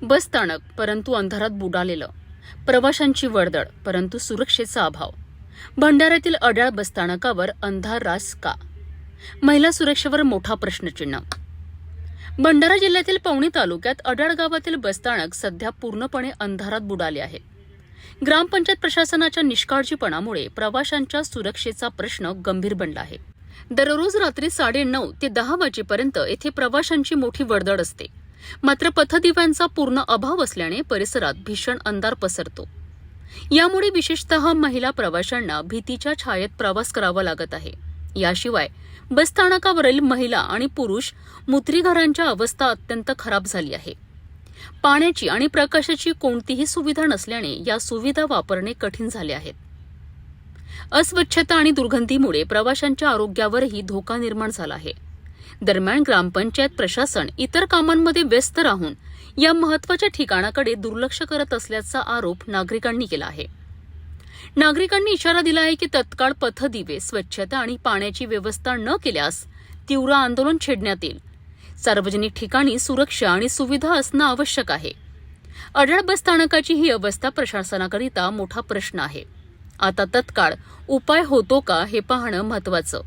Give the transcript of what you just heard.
बसस्थानक परंतु अंधारात बुडालेलं, प्रवाशांची वर्दळ परंतु सुरक्षेचा अभाव. भंडाऱ्यातील अड्याळ बसस्थानकावर अंधार रास का? महिला सुरक्षेवर मोठा प्रश्नचिन्ह. भंडारा जिल्ह्यातील पवनी तालुक्यात अड्याळ गावातील बसस्थानक सध्या पूर्णपणे अंधारात बुडाले आहे. ग्रामपंचायत प्रशासनाच्या निष्काळजीपणामुळे प्रवाशांच्या सुरक्षेचा प्रश्न गंभीर बनला आहे. दररोज रात्री 9:30 ते 10 वाजेपर्यंत येथे प्रवाशांची मोठी वर्दळ असते. मात्र पथदिव्यांचा पूर्ण अभाव असल्याने परिसरात भीषण अंधार पसरतो. यामुळे विशेषतः महिला प्रवाशांना भीतीच्या छायेत प्रवास करावा लागत आहे. याशिवाय बसस्थानकावरील महिला आणि पुरुष मुत्रीघरांच्या अवस्था अत्यंत खराब झाली आहे. पाण्याची आणि प्रकाशाची कोणतीही सुविधा नसल्याने या सुविधा वापरणे कठीण झाले आहेत. अस्वच्छता आणि दुर्गंधीमुळे प्रवाशांच्या आरोग्यावरही धोका निर्माण झाला आहे. दरम्यान ग्रामपंचायत प्रशासन इतर कामांमध्ये व्यस्त राहून या महत्वाच्या ठिकाणाकडे दुर्लक्ष करत असल्याचा आरोप नागरिकांनी केला आहे. नागरिकांनी इशारा दिला आहे की तत्काळ पथदिवे, स्वच्छता आणि पाण्याची व्यवस्था न केल्यास तीव्र आंदोलन छेडण्यात येईल. सार्वजनिक ठिकाणी सुरक्षा आणि सुविधा असणं आवश्यक आहे. अड्याळ बसस्थानकाची ही अवस्था प्रशासनाकरिता मोठा प्रश्न आहे. आता तत्काळ उपाय होतो का हे पाहणं महत्त्वाचं.